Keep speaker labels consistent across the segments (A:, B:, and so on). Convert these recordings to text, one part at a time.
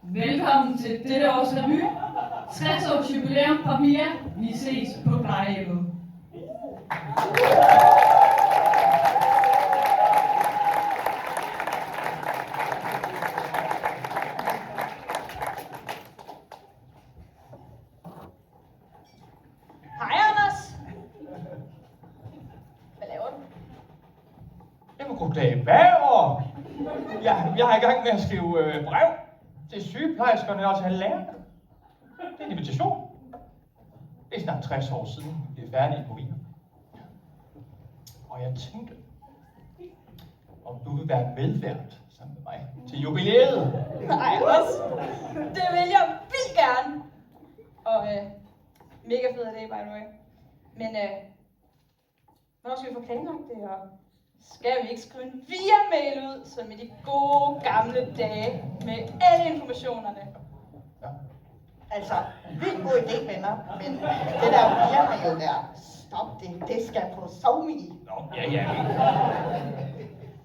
A: Velkommen til dette års revy. 60 års jubilæum fra Pia. Vi ses på plejehjemmet.
B: Hej, Anders. Hvad laver du?
C: Jamen, goddag, Bæver. Jeg er i gang med at skrive brev til sygeplejerskerne og til lærerne. Det er en invitation. Det er snart 60 år siden, vi er færdige på Wien. Og jeg tænkte, om du vil være medvært sammen med mig til jubilæet.
B: Nej, Anders. Det vil jeg vildt gerne. Og mega fed idé, by the way. Men hvornår skal vi få planlagt det, og skal vi ikke skrive en via-mail ud, som i de gode gamle dage, med alle informationerne?
C: Ja.
D: Altså, vildt god idé, venner, men det der via-mail der, stop det, det skal på SoMe.
C: Nå, ja.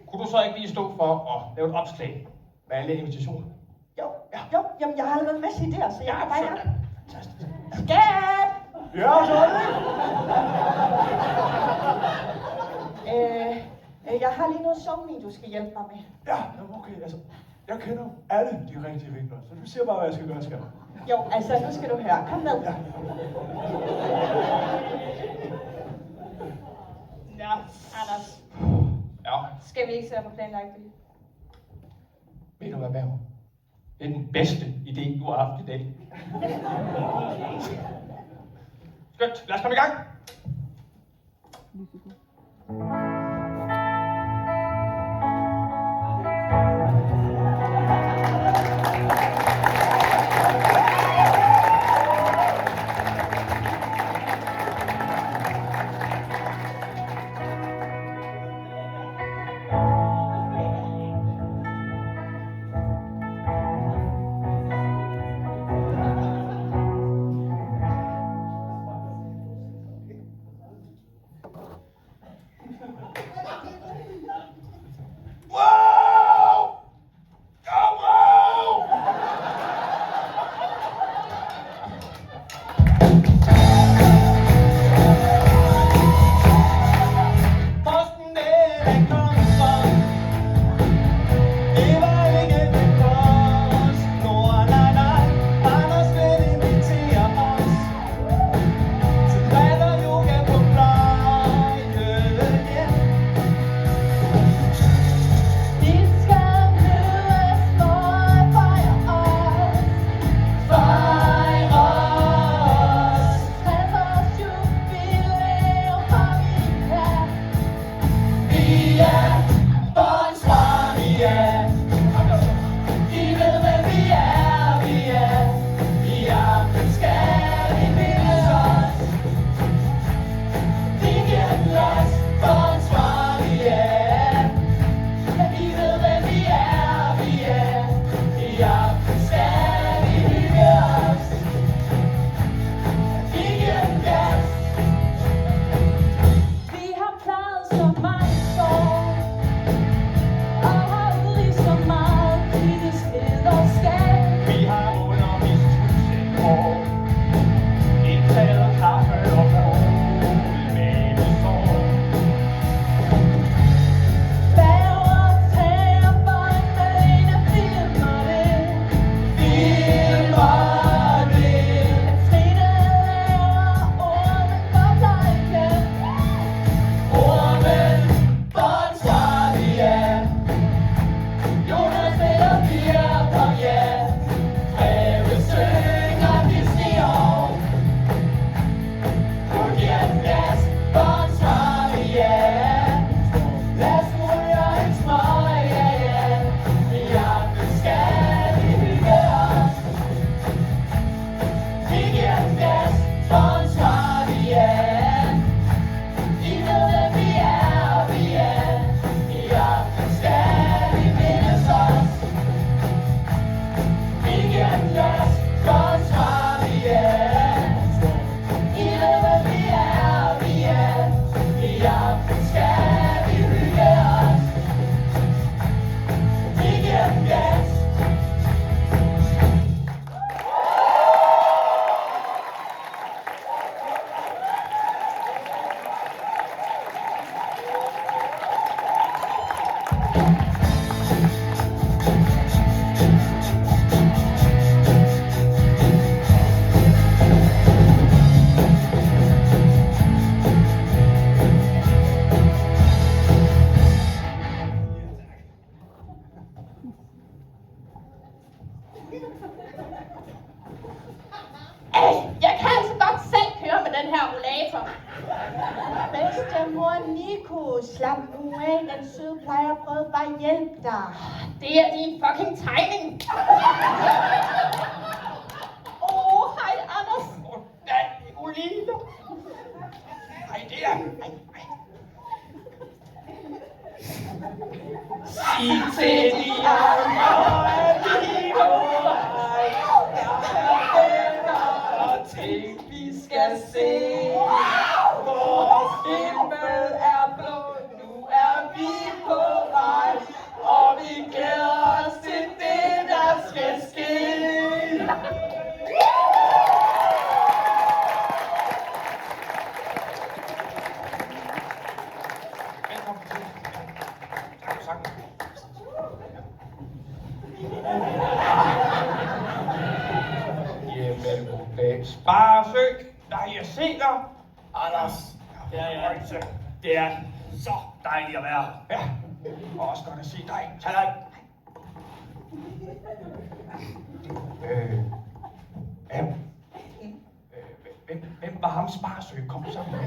C: Kunne du så ikke lige stå for at lave et opslag med alle invitationer?
D: Jo, jamen jeg har allerede en masse idéer, så jeg kan bare i gang.
C: Fantastisk.
D: Skat!
C: Ja, så er det.
D: Jeg har lige noget SoMe, du skal hjælpe mig med.
E: Ja, okay, altså, jeg kender alle de rigtige vinkler, så du siger bare, hvad jeg skal gøre, skal.
D: Jo, altså, nu skal du høre. Kom med.
E: Ja.
B: Ja, Anders.
C: Ja,
B: Skal vi ikke se at få planlagt det?
C: ved du hvad, Bæver? Det er den bedste idé, du har haft i dag. Skønt, lad os komme i gang.
D: slap nu af, den sygeplejer prøvede bare at hjælpe dig.
B: Det er din fucking tegning. Hej Anders.
C: Goddag, Oline. Hej der. Sig til de andre, at vi på vej. Der er ting, vi skal se. Vores himmel er blå, nu er vi på vej. Og vi glæder os til det, der skal ske. Velkommen til. Tak for sangen. Jamen, goddag. Sparesø, dejligt at se dig.
E: Anders. Ja. Det er så dejligt at være her.
C: Ja, og også godt at se dig.
E: Hej.
C: Hvem var ham Sparesø kom sammen med?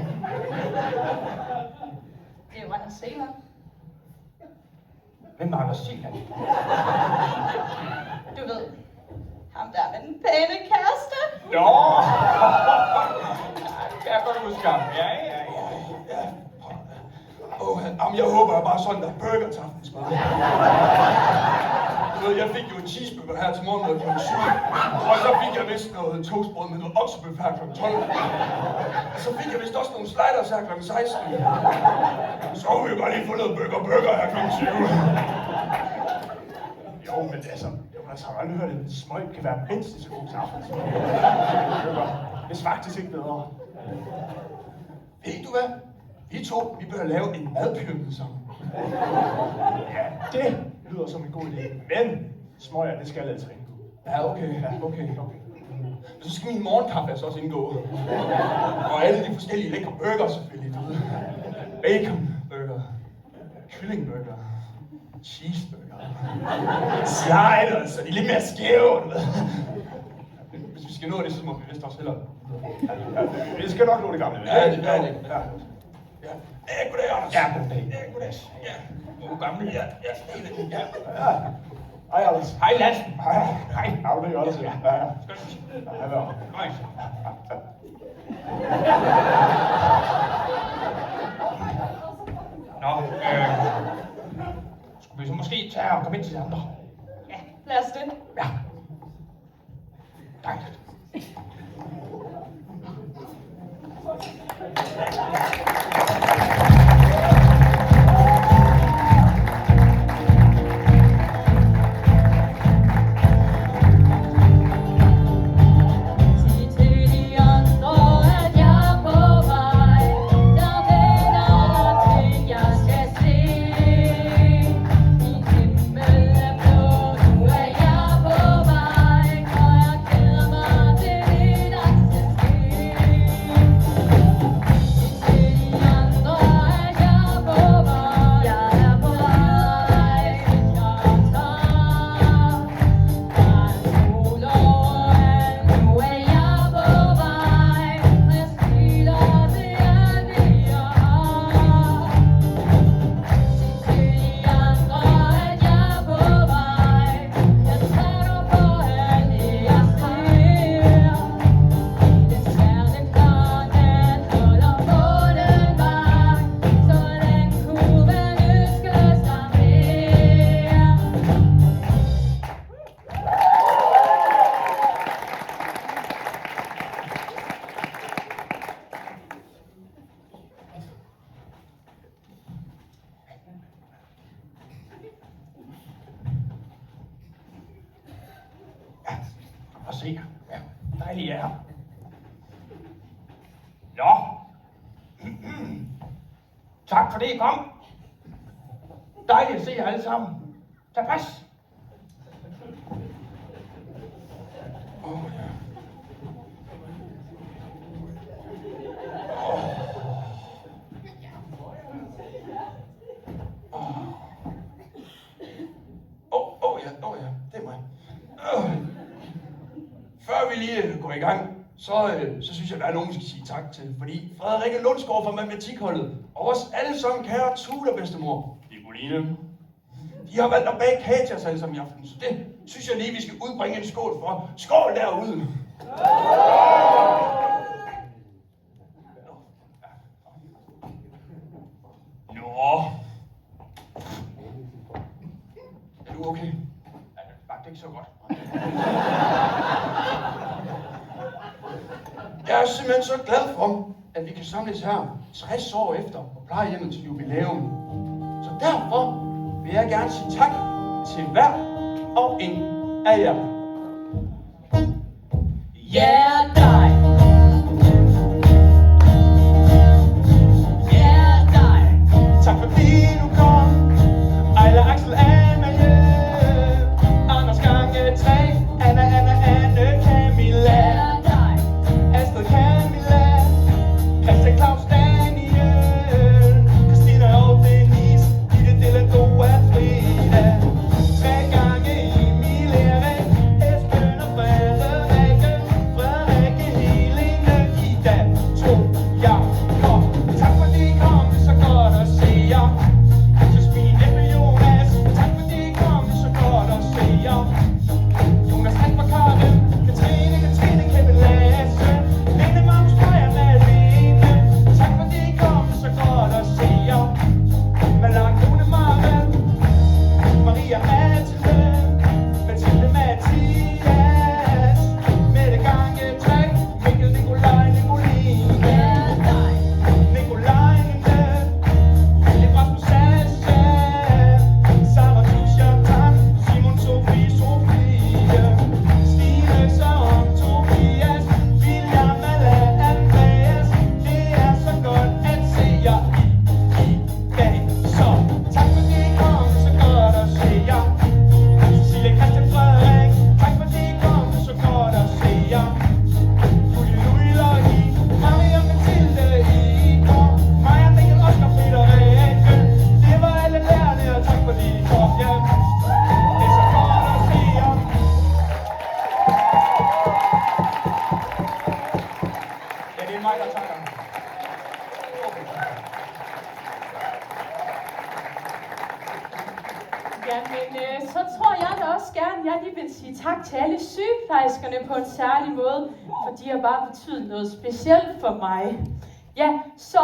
B: Det var Anders Seeland.
C: Hvem var Anders Seeland?
B: Du ved, ham der med den pæne kæreste.
C: Nå! Jeg kan godt huske ham. Ja.
E: Jamen, jeg håber bare sådan, der er burger til aftensmad. Du ved, jeg fik jo en cheeseburger her til morgenmad kl. 7. Og så fik jeg vist noget toastbrød med noget oksebøf her kl. 12. Og så fik jeg vist også nogle sliders her kl. 16. Så kunne vi bare lige få noget burger her kl. 20. Jo, men altså, har aldrig hørt, at en smøg kan være mindst så god til aftensmad. Det er faktisk ikke bedre. Ved du hvad? Vi bør lave en madpyramide sammen. Ja, det lyder som en god idé. Men smøger, det skal altså indgå. Ja, okay. Så skal min morgenkaffe altså også indgå. Og alle de forskellige lækre burger selvfølgelig, du ved. Baconburger, kyllingburger, cheeseburger, sliders, så de er lidt mere skæve, du ved. Hvis vi skal nå det, så må vi vist også hellere. Ja, vi skal nok nå det gamle. Ja. Ja, goddag, Anders.
C: Ja, goddag.
E: Ja, goddag.
C: Ja, god gammel. Ja.
E: Hej, Anders.
C: Hej, Lassen.
E: Hej. Ja, det er godt at se. Ja.
C: Skønt.
E: Hej, hvad?
C: Nej. Nå, skulle vi så måske tage og komme ind til de andre?
B: Ja, lad os det.
C: Ja. Dejligt. Og se, ja, dejligt er her. Nå. Tak for det, I kom. Dejligt at se jer alle sammen. Tag pas.
E: Ja, det er mig. Før vi lige går i gang, så synes jeg, der er nogen, vi skal sige tak til. Fordi Frederikke Lundsgaard fra matematikholdet, og vores allesammen kære tutorbedstemor, Nicoline, de har valgt at bage kage til os alle sammen i aften. Så det synes jeg lige, vi skal udbringe en skål for. Skål derude! Nå. Er du okay? Ja, det er ikke så godt. Jeg er simpelthen så glad for, at vi kan samles her 60 år efter på plejehjemmet til jubilæum. Så derfor vil jeg gerne sige tak til hver og en af jer.
B: Yeah, dig. Yeah, dig.
E: Tak fordi du kom. Ejler, Axel, Amalie, Anders gange 3, Anne, Camilla,
B: Yeah, dig.
E: Astrid, Camilla, Christian, Claus, Daniel, Christina og Denise, Ditte, Dylan, Goa, Frida, 3 gange Emil, Erik, Esben og Frederikke, Heline, Ida, 2, Jakob. Tak fordi I kom, det er så godt at se jer. Josefine, Ebbe, Jonas, tak fordi I kom, det er så godt at se jer. Jonas, han var Karen, Katrine, Kevin, Lasse, Lene, Magnus, Freja, Malene. Tak fordi I kom, det er så godt at se jer. Malang, Lone, Maren, Maria, Mathilde, Mathias, Mette Gange 3, Mikkel, Nikolaj, Nicoline,
B: Yeah, dig.
E: Nikolajne, Philip, Rasmus, Sascha, Sarah, Tusha, Tan, Simon, Sofie, Stine, Søren, Tobias, William, Alla, Andreas. Det er så godt at se jer i dag. Så tak fordi I kom, det er så godt at se jer. Cecilie, Christian, Frederik, tak fordi I kom, det er så godt at se jer. Julie, Louis, Lotte, Maria, Mathilde, Igor, Maja, Mikkel, Oscar, Peter, Rikke. Det var alle lærerne, og tak fordi I kom hjem. Det er så godt at se jer. Ja, det er mig, der takker.
B: Jamen, så tror jeg da også gerne, jeg lige vil sige tak til alle sygeplejerskerne på en særlig måde, for de har bare betydet noget specielt for mig. Ja, så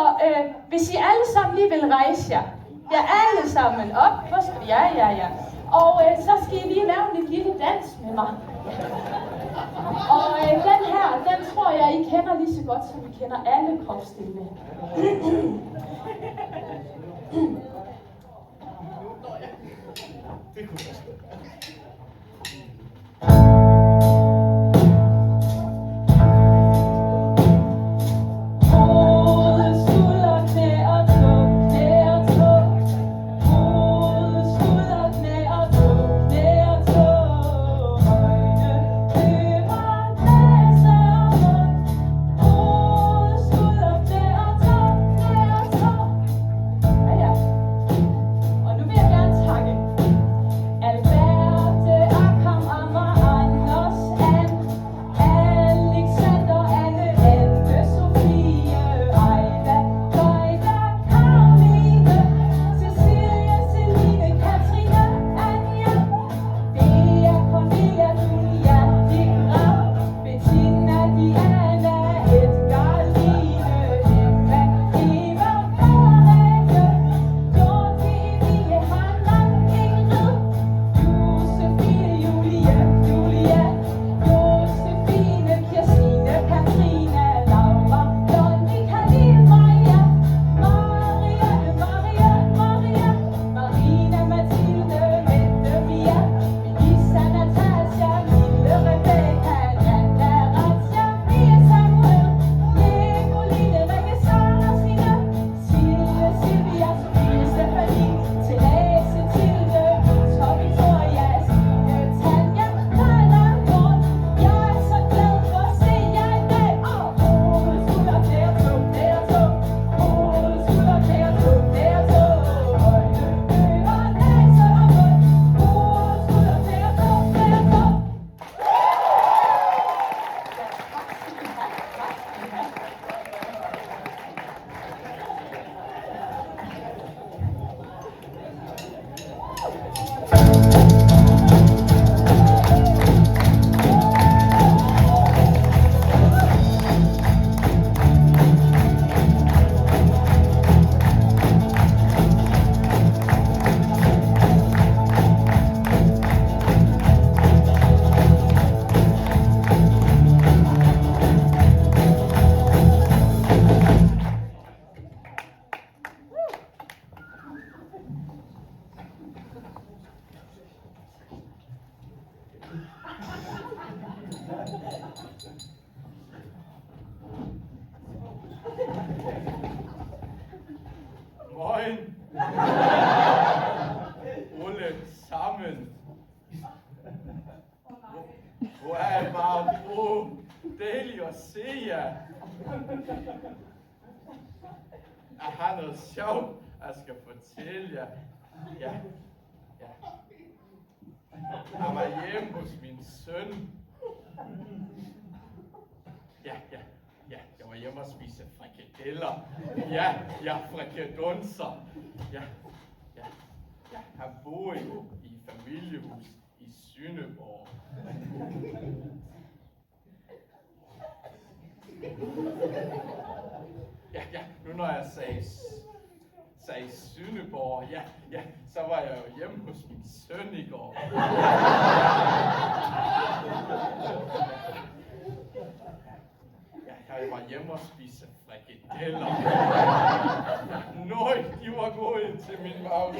B: hvis I alle sammen lige vil rejse jer, ja, alle sammen op, ja. Og så skal I lige lave en lille dans med mig. Og den her, den tror jeg, I kender lige så godt, som I kender alle kropsdelene. Hoved, skulder, knæ og tå, knæ og tå. Hoved, skulder, knæ og tå, knæ og tå. Øjne, ører, næse og mund. Hoved, skulder, knæ og tå, knæ og tå. Ja, ja.
F: Jeg har noget sjovt, jeg skal fortælle jer. Ja. Jeg var hjemme hos min søn. Ja. Jeg var hjemme og spise frikadeller. Ja, frikadunser. Ja. Han boede jo i familiehus i Sønderborg. Ja, nu når jeg sagde Sønderborg, ja, så var jeg jo hjemme hos min søn i går. Jeg var hjemme og spise frikadeller. Nøj, de var gode til min mave.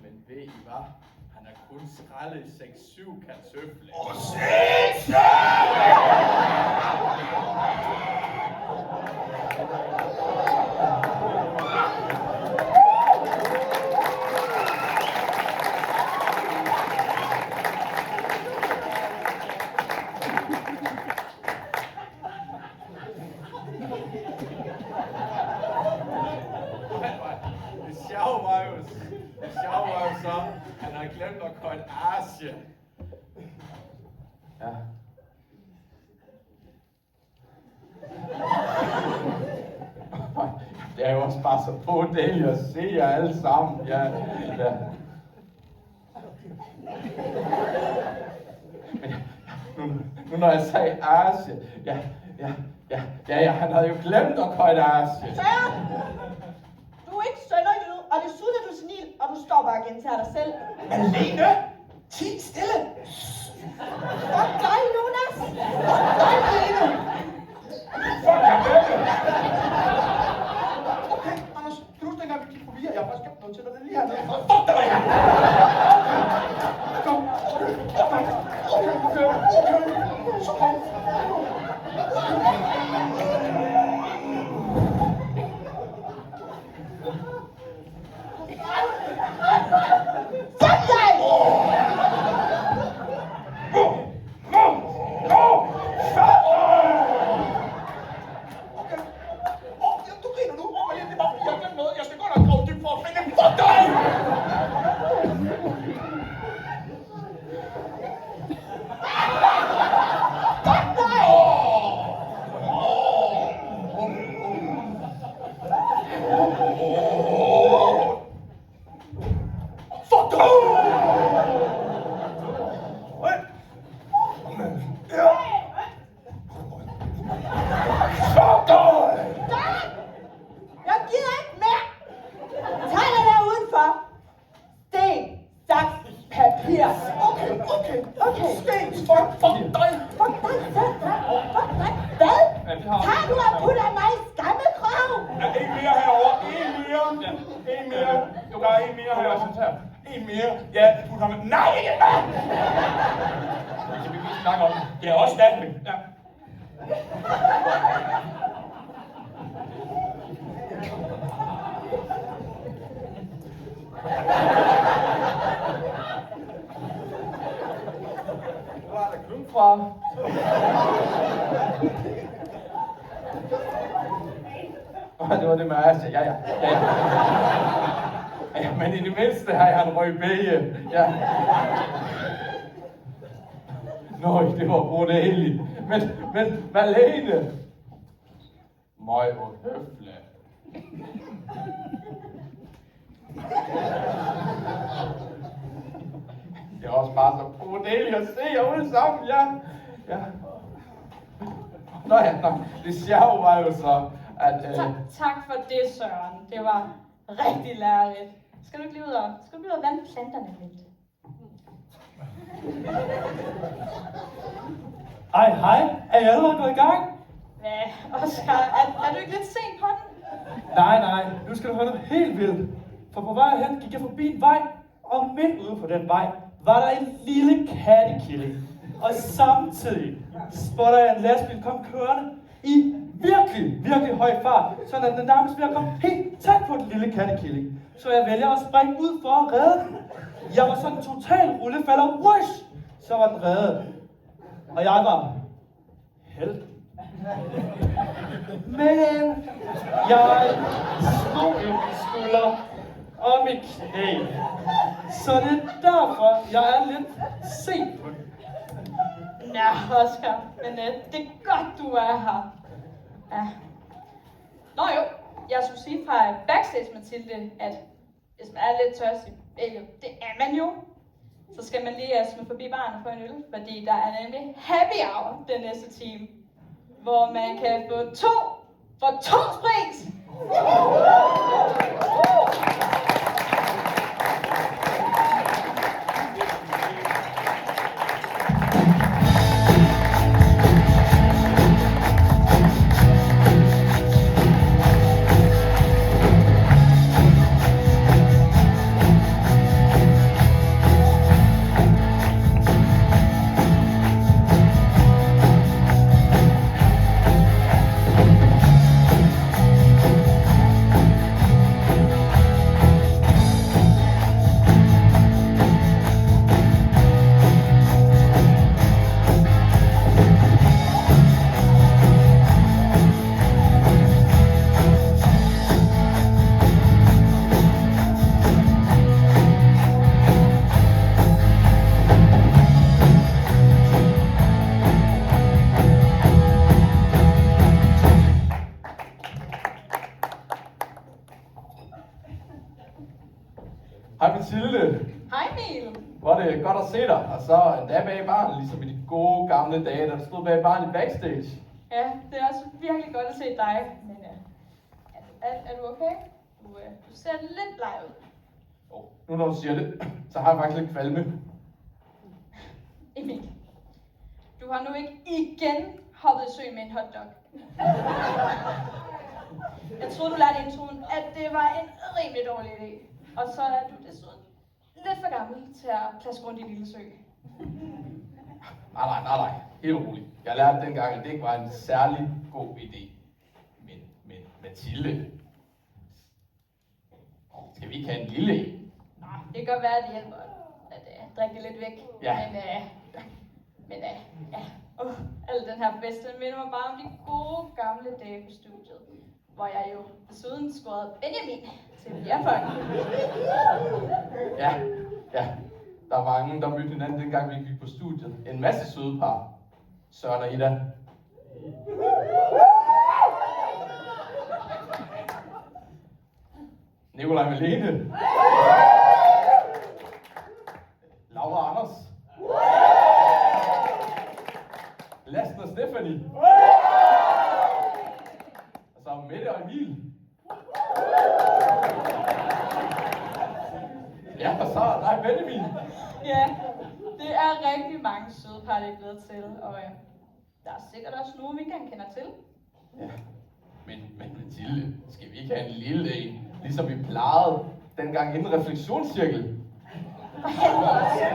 F: Men ved I hvad? Han har kun skrællet 6-7 kartøfler. Det sjove var jo så, han havde glemt at kolde Asie. Ja. Det er jo også bare så på det at se jer alle sammen. Ja. Men nu når jeg sagde Asie, ja, han havde jo glemt at kolde Asie.
D: Søren! Du er ikke sønderjyde, og desuden er du senil, og du står bare og gentager dig selv.
E: Malene! Ti stille!
D: Fuck dig, Jonas! Fuck dig, Malene!
E: Fuck jer begge! Okay, Anders, kan du huske dengang vi gik forbi her? Jeg har faktisk gemt noget til dig, det er lige hernede. Fuck dig! Kom! Okay. Så kom!
D: Fuck dig!
E: Du griner nu, Malene, det er bare fordi, jeg har glemt noget. Jeg skal godt nok grave dybt for at finde en. Fuck dig!
D: Jeg gider ikke mere! Tag det der udenfor! Sten, saks, papir. Okay.
E: Sten, fuck dig!
D: Fuck dig! Hvad? Tager du og putter mig i skammekrav?
E: Ja, en mere herovre. En mere. Du gør en mere herovre. En mere. Ja, du kommer. Nej, ikke mere! Det kan vi ikke snakke om. Det er også Danmark. Ja.
F: Hvor er der klub fra? Det var det med Asia. Ja. Ja, men i det mindste har jeg en røgbæge. Ja. Nøj, det var brutalt. Men Malene. Møj og høfle. Det er også bare så brutalt at se jer ude sammen, ja. Nå, det sjove var jo så, at...
B: Tak for det, Søren. Det var rigtig lærerigt. Skal du ikke lige ud og vande planterne lidt?
G: Hej. Er I allerede gået i gang?
B: Hvad, Oscar? Er du ikke lidt sent på den?
G: Nej. Nu skal du høre noget helt vildt. For på vej hen gik jeg forbi en vej, og midt ude på den vej var der en lille kattekilling. Og samtidig spotter jeg en lastbil kom kørende i virkelig høj fart, så den nærmest ved at komme helt tæt på den lille kattekilling. Så jeg vælger at springe ud for at redde den. Jeg var sådan total rullefalder. Whoosh! Så var den reddet. og jeg var heldig. Men jeg slog i min skulder og mit knæ. Så det er derfor, jeg er lidt sent på den.
B: Nå, Oscar, men det er godt, du er her. Ja. Nå jo, jeg skulle sige fra backstage, Mathilde, at hvis man er lidt tørstig, det er man jo, så skal man lige smide forbi baren og få en øl, fordi der er nemlig happy hour den næste time, hvor man kan få 2 for 2 pris.
F: Hej Mathilde.
B: Hej Emil.
F: Hvor er det godt at se dig. Og så endda bag i baren, ligesom i de gode gamle dage, da du stod bag i baren i backstage.
B: Ja, det er også virkelig godt at se dig, men er du okay? Du ser lidt bleg ud.
F: Nu når du siger det, så har jeg faktisk lidt kvalme.
B: Emil, du har nu ikke igen hoppet i søen med en hotdog. Jeg troede, du lærte introen, at det var en rimelig dårlig idé. Og så er du desuden lidt for gammel til at plaske rundt i lille sø.
F: Nej. Helt roligt. Jeg lærte dengang, at det ikke var en særlig god idé. Men Mathilde, skal vi ikke have en lille en?
B: Nå, det kan godt være, at det hjælper at drikke det lidt væk.
F: Ja.
B: Men al den her fest, den minder mig bare om de gode gamle dage på studiet. Hvor jeg jo desuden scorede Benjamin til Bjergfolk.
F: Ja. Der var mange, der mødte hinanden dengang, vi gik på studiet. En masse søde par. Søren og Ida. Nikolaj Malene. Laura Anders. Lassen og Stephanie. Og så Mette og Emil. Ja, og så dig, Benjamin.
B: Ja, det er rigtig mange søde par, det er blevet til, og der er sikkert også nogen, vi ikke kender til.
F: Ja, men Mathilde, skal vi ikke have en lille en, ligesom vi plejede dengang inden refleksionscirkel?
B: For helvede også.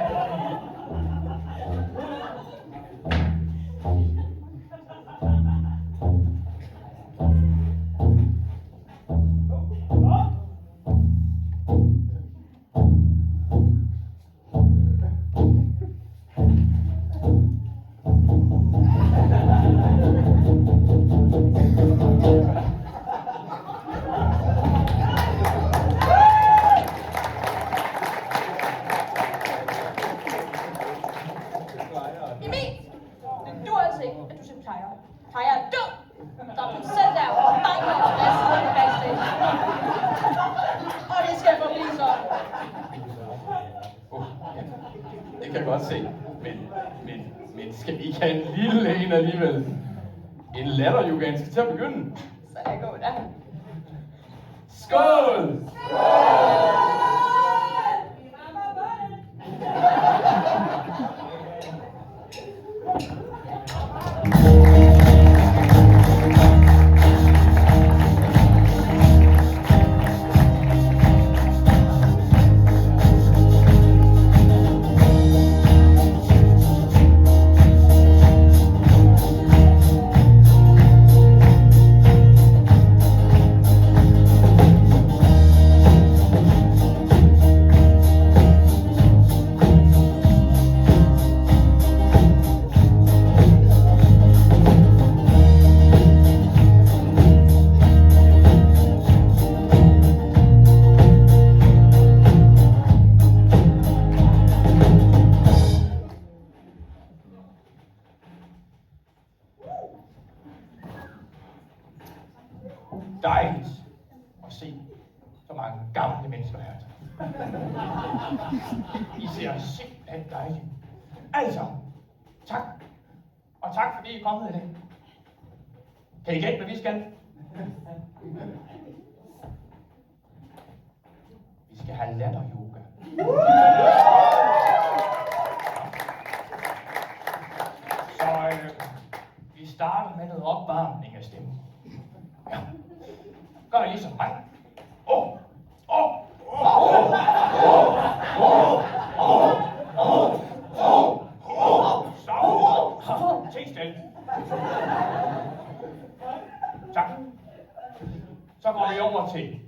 F: Det kan jeg godt se. Men skal vi ikke have en lille en alligevel? En latteryoga skal til at begynde.
B: Så jeg går der.
F: Skål!
C: dejligt at se så mange gamle mennesker her. I ser simpelthen dejligt. Altså, tak. Og tak fordi I er kommet i dag. Kan I gætte, hvad vi skal? Vi skal have latteryoga. Så vi starter med noget opvarmning af stemmen. Ja. Gør I ligesom mig. Så. Til stille. Tak. Så går vi over til.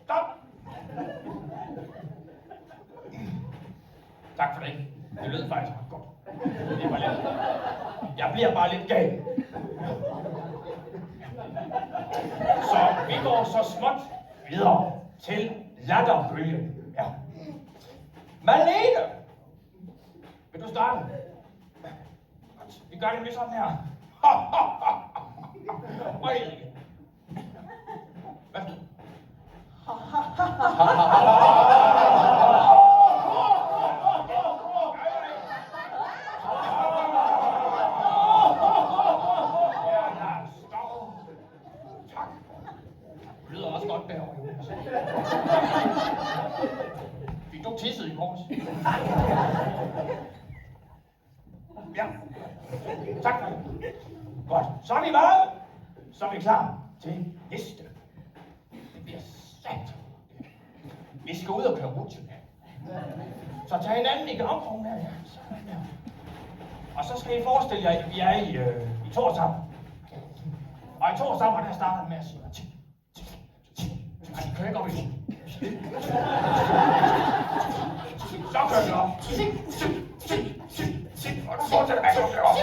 C: Stop. Tak for det. Det lød faktisk ret godt. Det var lidt. Jeg bliver bare lidt gal. Så vi går så småt videre til latterbølgen. Ja. Malene! Vil du starte? Vi gør det lige sådan her. Øj. Værsgo. Fik du tisset i morges? Ja. Tak for det. Godt. Så er vi varme. Så er vi klar til næste. Det bliver sandt. Vi skal ud og køre rutsje. Så tag hinanden i gravkrogen her. Ja. Og så skal I forestille jer, at vi er i Torshavn. Og i Torshavn, der starter med at sige kører ikke op i så kører vi op. Og du fortsætter med at køre op.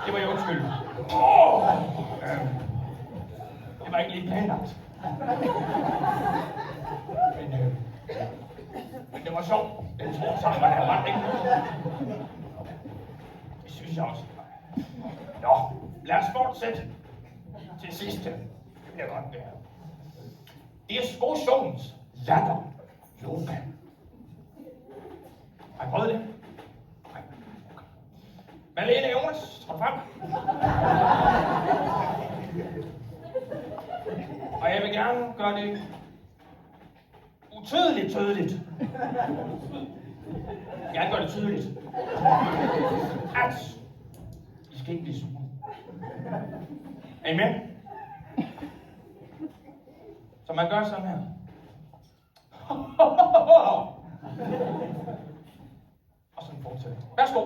C: Det var jo undskyld. Det var ikke lige planlagt. Men det var sjovt. Den tror sammen var der ret, ikke? Det synes jeg også. Nå, lad os fortsætte til sidste. Det bliver godt det her. Diskussionslatter yoga. Har I prøvet det? Nej. Malene Jonas, træd frem. Og jeg vil gerne gøre det tydeligt. Jeg gør det tydeligt. At I skal ikke blive sure. Er I med? Så man gør sådan her. Og sådan fortsætter. Værsgo.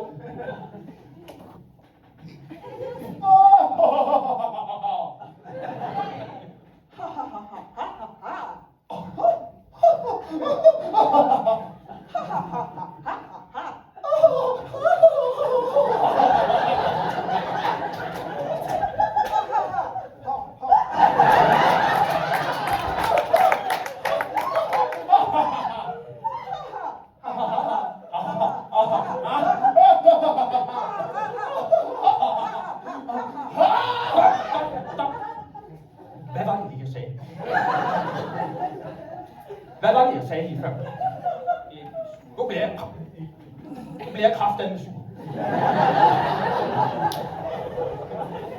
C: Hvad var det, jeg sagde lige før? Nu bliver jeg kraftedeme sur.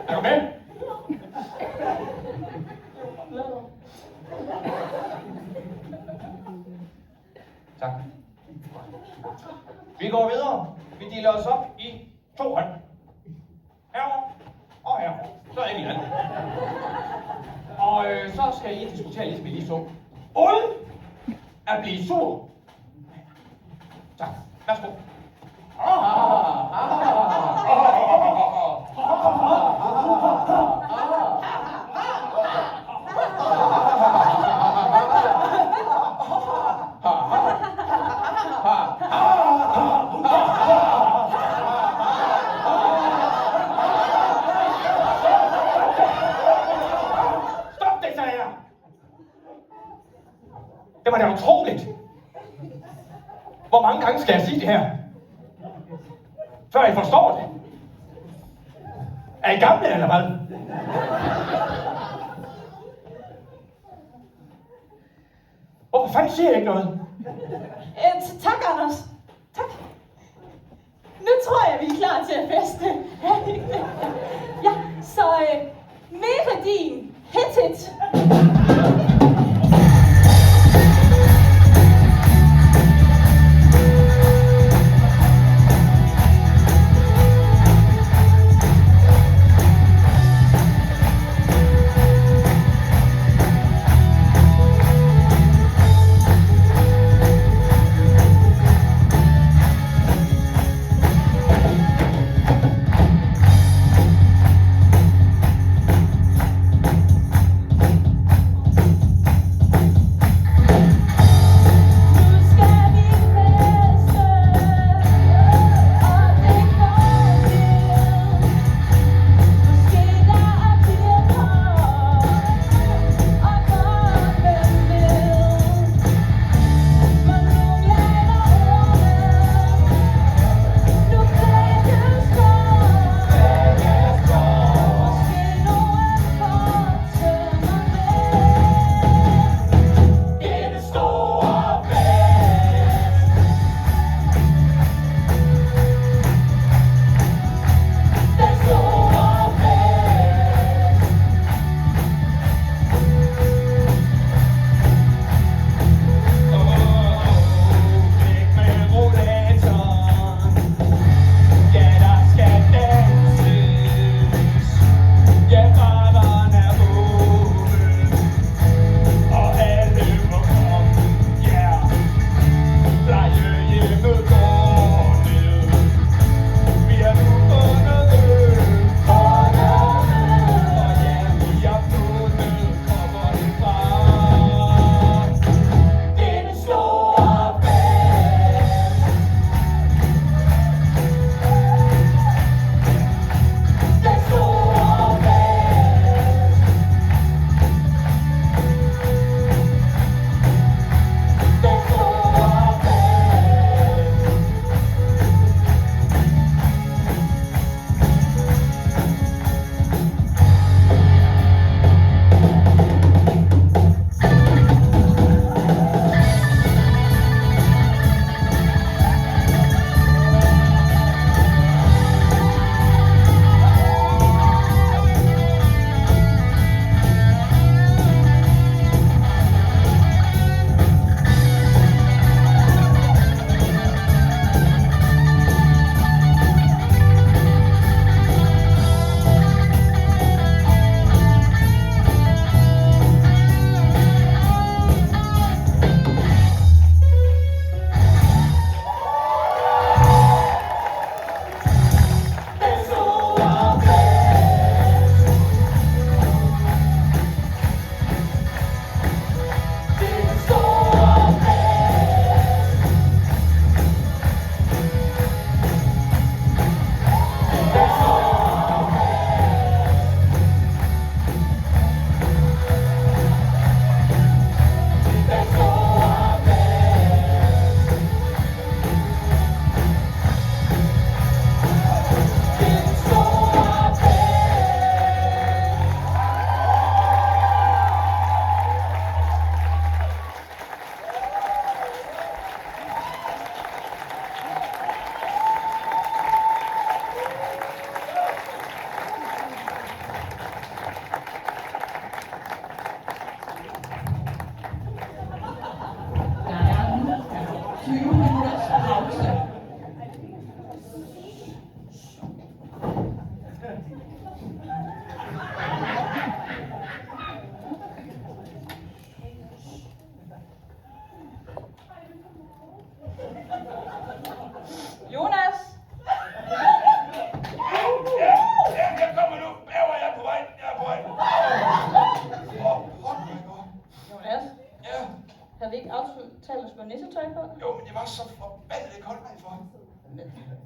C: Er du med? Tak. Vi går videre. Vi deler os op i 2 hold. Herovre og herovre. Så er vi land. Og så skal I diskutere ligesom vi lige så. Uden at blive sur. Tak. Værsgo. da utroligt. Hvor mange gange skal jeg sige det her? Før I forstår det. Er I gamle eller hvad? Hvorfor fanden siger jeg ikke noget?
B: Tak, Anders. Tak. Nu tror jeg, vi er klar til at feste. Ja, så Meredin, hit it.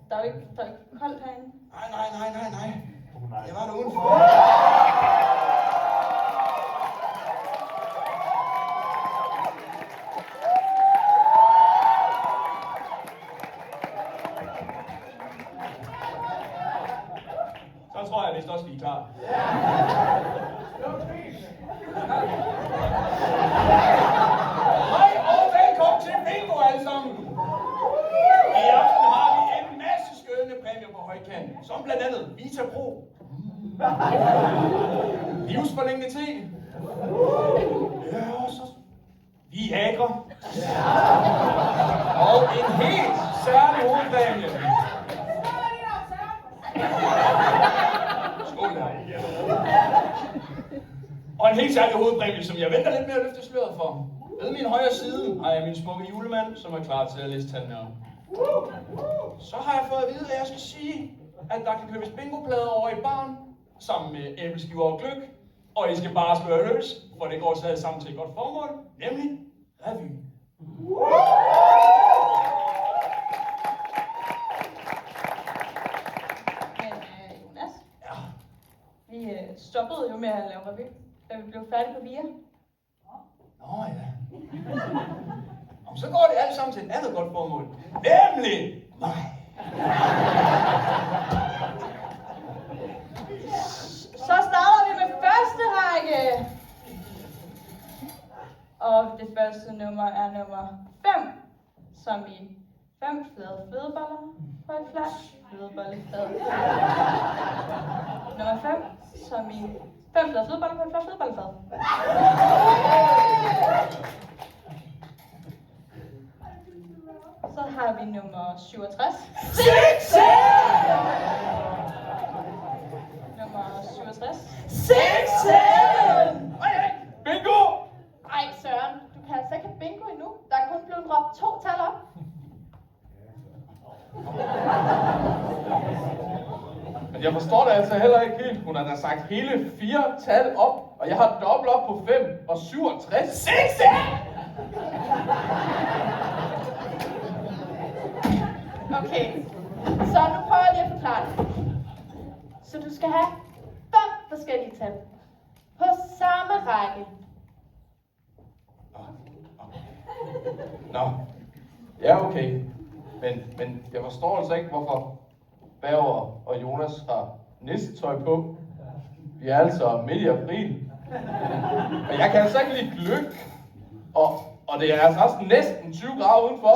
B: Der er jo ikke koldt herinde.
E: Nej. Jeg var der udenfor.
C: tror jeg vist også, vi er klar. Hej og velkommen til bingo alle sammen. I aften har vi en masse skønne præmier på højkant, som blandt andet Vita Pro, livsforlængende te, ja, så Viagra, og en helt særlig hovedpræmie. Skål der. Og en helt særlig hovedpræmie, som jeg venter lidt med at løfte sløret for. Ved min højre side har jeg min smukke julemand, som er klar til at læse tallene op. Så har jeg fået at vide, at jeg skal sige, at der kan købes bingoplader over i baren, sammen med æbleskiver og gløgg, og I skal bare spørge løs, for det går taget sammen til et godt formål, nemlig revy.
B: Men Jonas,
C: Ja.
B: vi stoppede jo med at lave revy, da vi blev færdige på VIA.
C: Nå ja. Jamen, så går det alt sammen til et andet godt formål, nemlig mig.
B: Så starter vi med første række. Og det første nummer er nummer 5, som i 5 flade flødeboller på et fladt flødebollefad. Nummer 5, som i 5 flade flødeboller på et fladt flødebollefad. Så har vi nummer 67. Nummer 67.
C: Bingo!
H: Ej, Søren, du kan altså ikke have bingo endnu. Der er kun blevet råbt 2 tal op.
F: Men jeg forstår det altså heller ikke helt. Hun har da sagt hele 4 tal op, og jeg har dobbelt op på 5 og 67.
H: Okay, så nu prøver jeg lige at forklare det. Så du skal have 5 forskellige tal på samme række.
F: Nå, ja okay. Men jeg forstår altså ikke, hvorfor Bauer og Jonas har nissetøj på. Vi er altså midt i april. Men jeg kan altså ikke lide gløgg. Og det er altså også næsten 20 grader udenfor.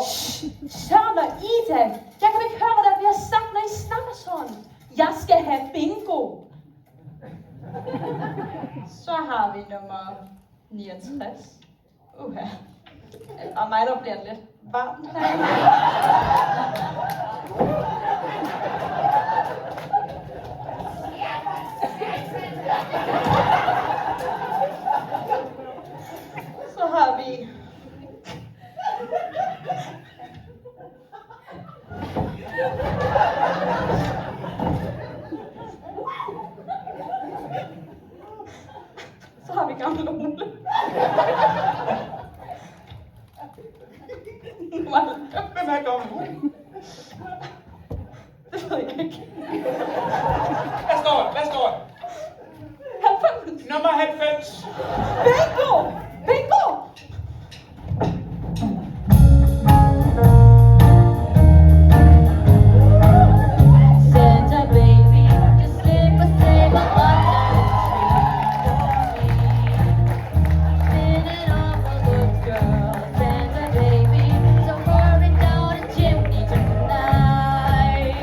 H: Søren og Ida, jeg kan ikke høre, hvad der bliver sagt, når I snakker sådan. Jeg skal have bingo.
B: Så har vi nummer 69. Og mig, der bliver lidt varmt her. Så har vi gamle Ole.
C: Hvem er gamle Ole?
B: Det ved jeg ikke.
C: Hvad står der?
B: 90.
C: Nummer 90.
B: Bingo! Bingo!
H: Santa baby, just slip a save a Spinning off a good girl, Santa baby, so hurry down the chimney tonight.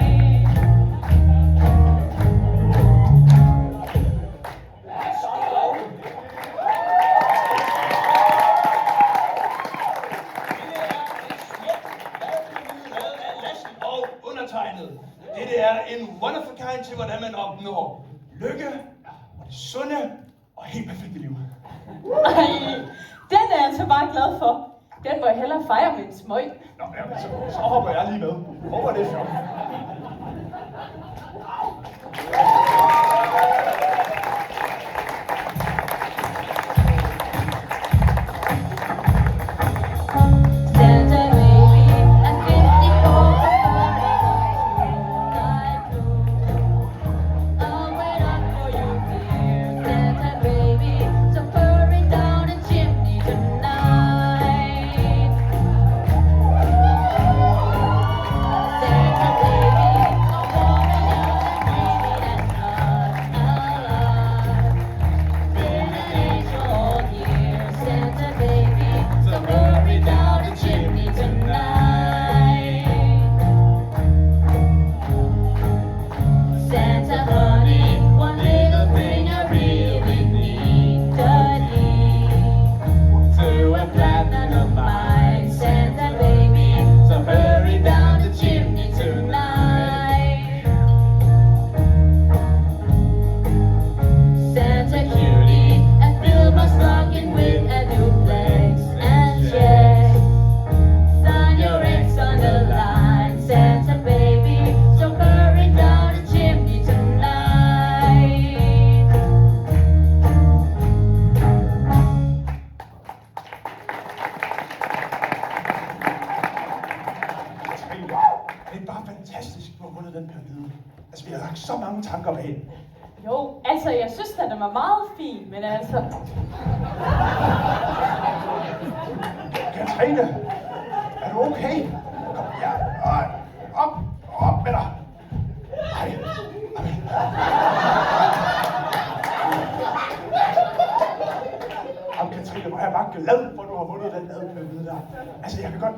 C: Det er en wonderful kind til, hvordan man opnår lykke, og det sunde og helt perfekte liv.
B: Ej, den er jeg altså bare glad for. Den må jeg hellere fejre med en smøg.
E: Nå, jamen, så hopper jeg lige med. Håber det er sjovt.
H: Santa baby, and 54 light blue. I'll wait up for you here, Santa baby. So hurry down the chimney tonight. Santa baby.
E: det er bare fantastisk, du har vundet den pyramide. Altså, vi har lagt så mange tanker bag.
H: Jo, altså, jeg synes, at den var meget fin, men altså...
E: Katrine, er du okay? Kom her. Ej, op med dig. Ej. Jamen, Katrine, hvor er jeg bare glad for, at du har vundet den madpyramide der. Altså, jeg kan godt...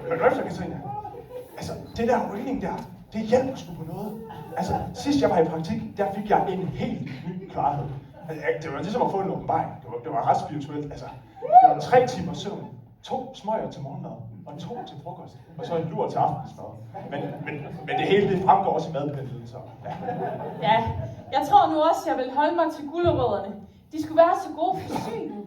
E: Men drøfter, Katrine. Altså, det der rygning der, det hjælper sgu på noget. Altså, sidst jeg var i praktik, der fik jeg en helt ny klarhed. Altså, det var ligesom at få en åbenbaring. Det var ret spirituelt. Altså, det var 3 timer søvn, 2 smøger til morgenmad, og 2 til frokost, og så en lur til aftensmad. Men det hele, det fremgår også i madpyramiden, så ja.
H: Ja, jeg tror nu også, jeg vil holde mig til gulerødderne. De skulle være så gode for synet.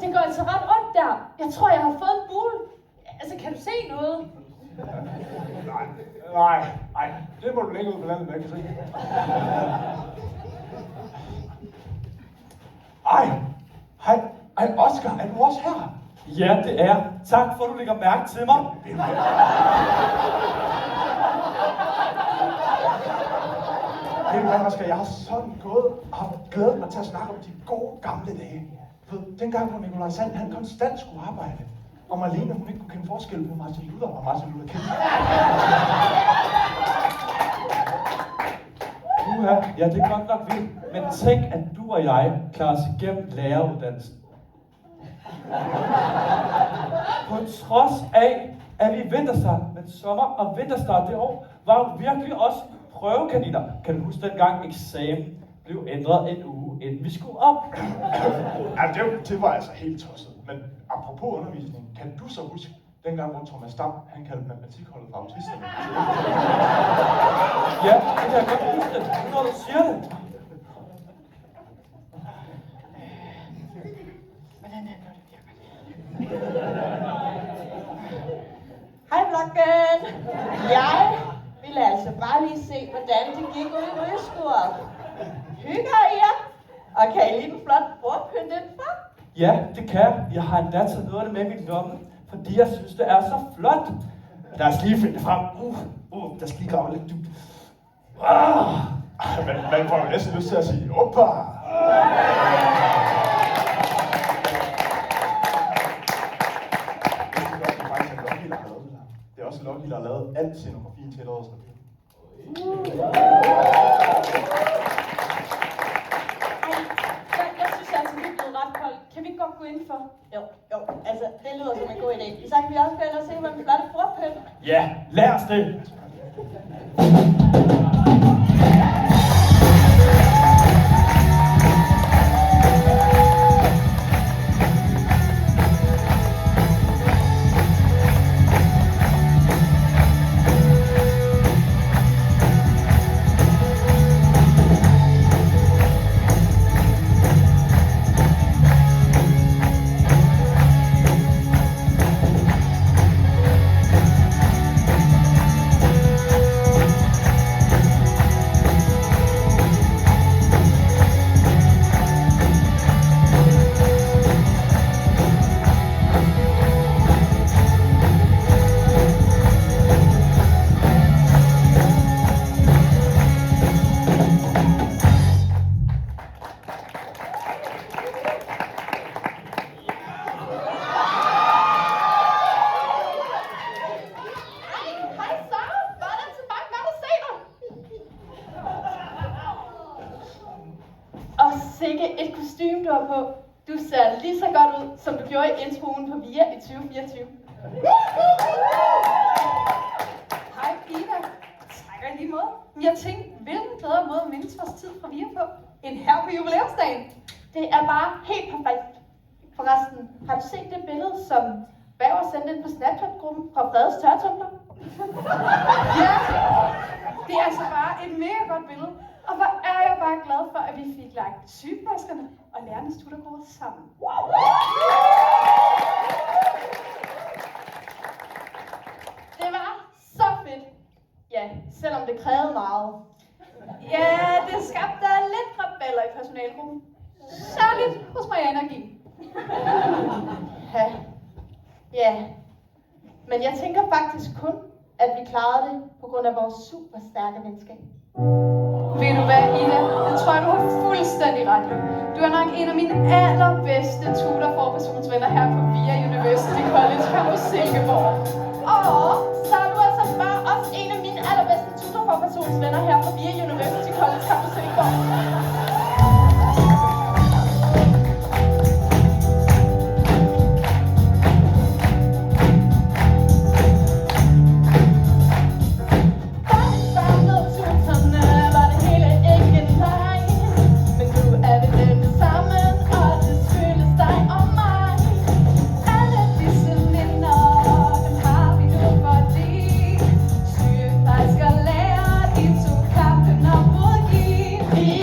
H: Det går altså ret ondt der. Jeg tror, jeg har fået en bule. Altså, kan du se noget?
E: Nej, det må du lægge ud på landet med, Katrine. Ej, Oscar, er du også her?
G: Ja, det er. Tak for, at du lægger mærke til mig.
E: Ved du hvad, Oscar, jeg har sådan gået og har glædet mig til at snakke om de gode gamle dage. For dengang, hvor Nikolaj Sand, han konstant skulle arbejde, og Marlene, hun ikke kunne kende forskel på Martin Luther og Martin Luther King.
G: Ja, det er godt nok vildt. Men tænk, at du og jeg klarer os igennem læreruddannelsen. På trods af, at vi er vinterstart, men sommer og vinterstart det år, var jo virkelig også prøvekaniner. Kan du huske dengang eksamen blev ændret en uge, inden vi skulle op?
E: Ja, det var altså helt tosset. Men apropos undervisning, kan du så huske dengang, hvor Thomas Dam, han kaldte matematikholdet for autisterne?
G: Ja, det kan jeg godt huske det, når du siger det.
D: Hej, blokken! Jeg ville altså bare lige se, hvordan det gik ud i rygeskuret. Hygger I jer? Og kan I lide den flot bordpynt indenfor?
G: Ja, det kan jeg. Jeg har endda taget noget af det med i min lomme, fordi jeg synes, det er så flot. Lad os lige finde det frem. Der skal lige grave lidt dybt.
E: Men man får jo næsten lyst til at sige, oppa! Det er også Lucky, der har lavet alt scenografi til et års revy.
H: Jeg synes altså, det er blevet ret koldt. Kan vi ikke godt gå ind for?
D: Jo, altså, det lyder som en god idé. I sagt, vi også gå ind og se, hvordan vi gør det bordpynt.
G: Ja, lad os det.
H: Sikke et kostume, du har på. Du ser lige så godt ud, som du gjorde i introen på VIA i 2024.
A: Hej, Ida. Trækker i lige måde. Jeg tænkte, hvilken bedre måde at mindes vores tid fra VIA på, end her på jubilæumsdagen.
H: Det er bare helt perfekt. Forresten, har du set det billede, som Bauer sendte ind på Snapchat-gruppen fra Fredes tørretumbler?
A: Ja, det er altså bare et mega godt billede. Og hvor er jeg bare glad for, at vi fik lagt sygeplejerskerne og lærernes tuttergrupper sammen.
H: Det var så fedt. Ja, selvom det krævede meget.
A: Ja, det skabte lidt rebeller i personalegruppen. Særligt hos Marianne og Gin.
D: Ja,
H: Ja, men jeg tænker faktisk kun, at vi klarede det på grund af vores super stærke venskab.
A: Ved du hvad, Ida? Det tror jeg, du har fuldstændig ret i. Du er nok en af mine allerbedste tutorforpersonsvenner her på VIA University College her på Silkeborg.
H: Og så er du altså bare også en af mine allerbedste tutorforpersonsvenner her på VIA University College her på Silkeborg.
A: Vi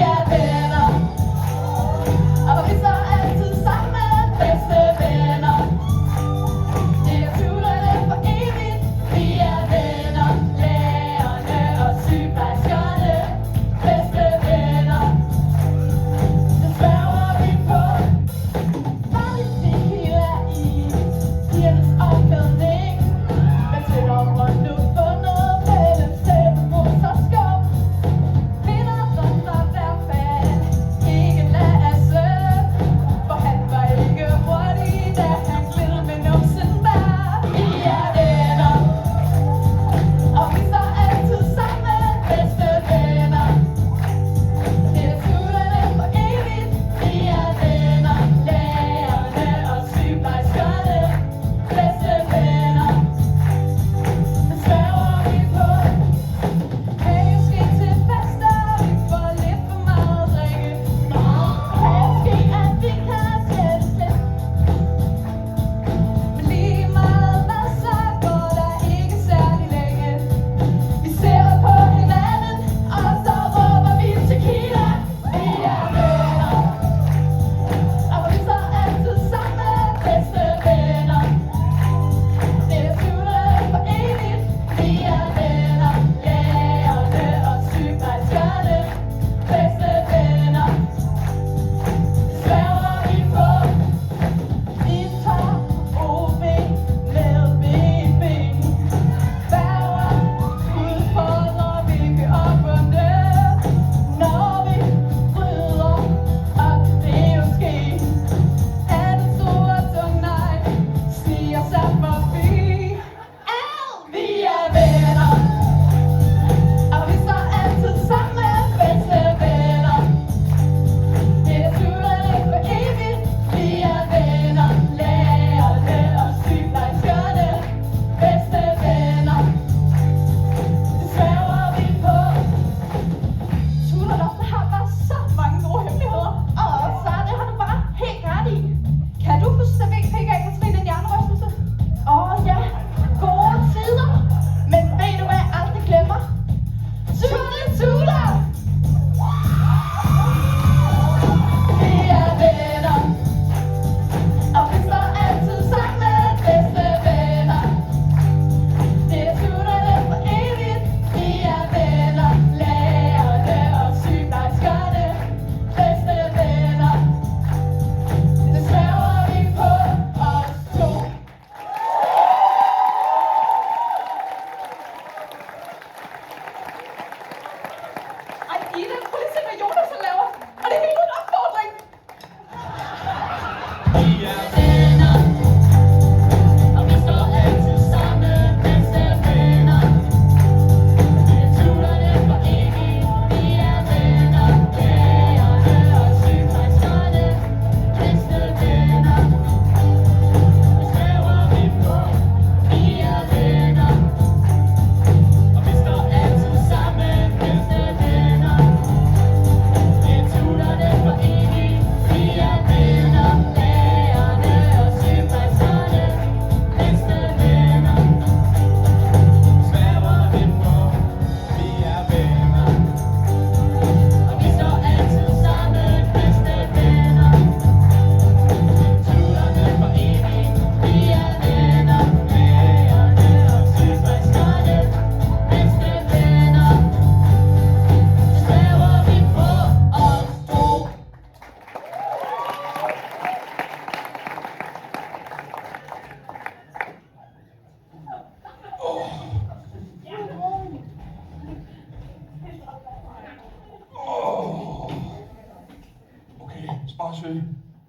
E: Sø,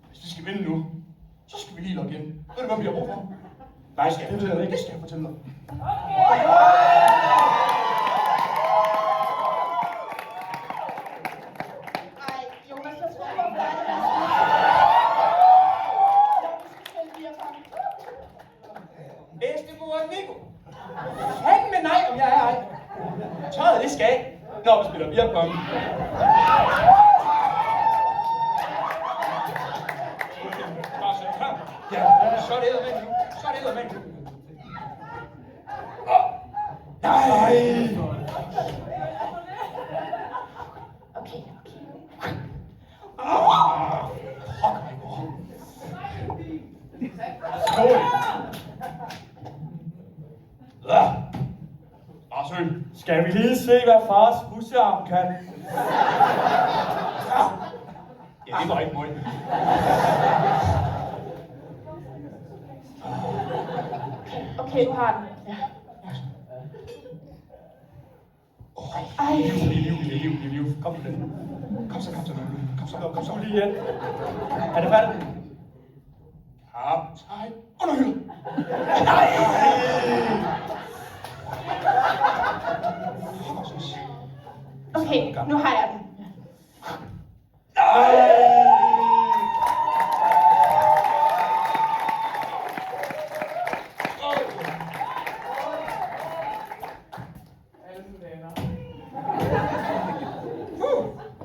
E: hvis vi skal vinde nu, så skal vi lige logge ind. Ved du, hvad vi har brug for? Nej, skal jeg fortælle dig? Det skal jeg fortælle dig.
H: Ej, Jonas, jeg tror, du var færdig med at
E: Bedstemor Nico. Fanden med nej, om jeg er ej. Tøjet, det skal af, når vi spiller beerpong. Ja, så er det eddermand nu. Så er det eddermand nu. Nej!
H: Okay.
E: Skål! Arsøl.
G: Skal vi lige se, hvad fars husarm kan?
E: Ja, det var ikke mål.
H: Okay, du har den. Ja. Ej.
E: Liv. Kom så. Kom så.
G: Lige igen. Er det færdigt?
E: Kaptajn Underhylde. Nej!
H: Okay, nu har jeg den.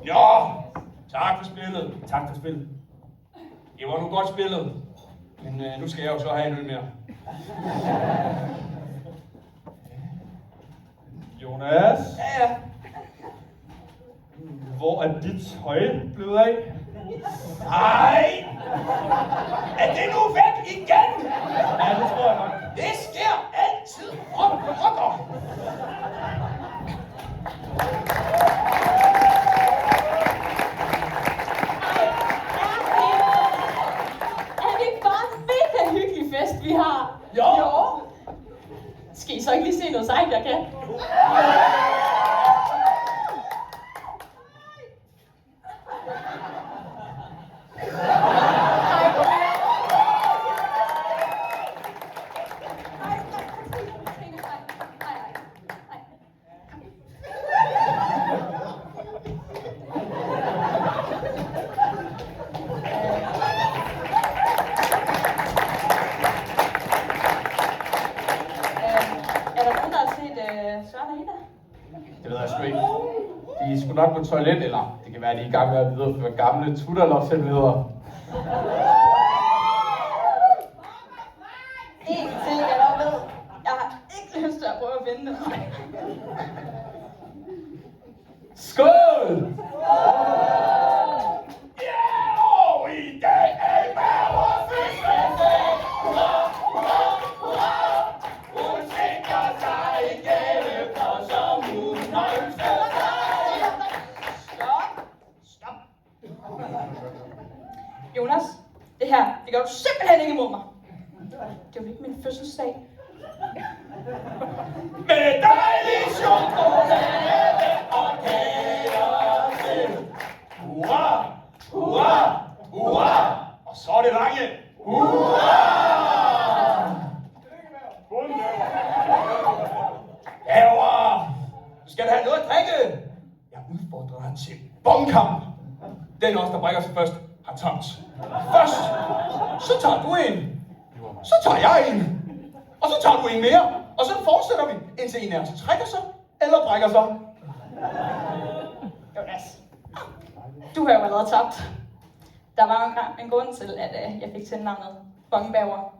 E: Ja, tak for spillet.
G: Tak for spillet.
E: Det var nu godt spillet. Men nu skal jeg jo så have en øl mere.
G: Jonas,
E: Ja.
G: hvor er dit tøj blevet af?
E: Ej! Er det nu væk igen?
G: Ja, det tror jeg nok.
E: Det sker altid. Rocker.
H: Er det ikke bare en mega hyggelig fest, vi har?
E: Jo.
H: Skal I så ikke lige se noget sejt, jeg kan?
F: Det ved jeg sgu ikke. De er sgu nok på toilet, eller det kan være, at de er i gang med at videreføre gamle tutterlovshemmeligheder.
B: En ting, jeg dog ved. Jeg har ikke lyst til at prøve at finde det.
F: Skål!
E: Ja, i dag er vores fødselsdag. Hun tænker sig igennem, og som hun ønsker sig.
B: Stop. Jonas, det her, det gør du simpelthen ikke imod mig. Det er jo ikke min fødselsdag.
E: Med dejlig chokolade og kager. Hurra, hurra, hurra. Og så er det lange. Hurra! Herovre. Skal du have noget at drikke? Jeg udfordrer dig til bongkamp. Den også, der brækker sig først, har tabt. Først, så tager du en. Så tager jeg en. Og så tager du en mere. Og så fortsætter vi, indtil en af os trækker sig, eller brækker sig.
B: Jonas, du har jo allerede tabt. Der var jo engang en grund til, at jeg fik tilnavnet Bongbæver.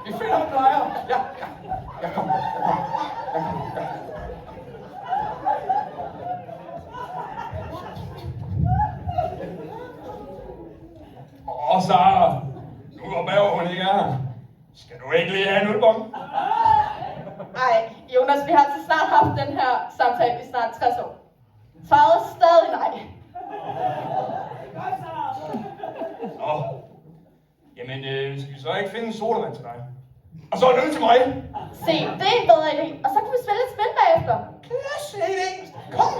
E: Vi finder en drejer. Ja, kom.
H: har altså snart haft den her samtale i snart 60 år. Svaret er stadig nej.
E: Nå. Jamen, skal vi så ikke finde en sodavand til dig? Og så en øl til mig?
H: Se, det er en bedre idé. Og så kan vi spille et spil bagefter.
E: Klasse idé! Kom!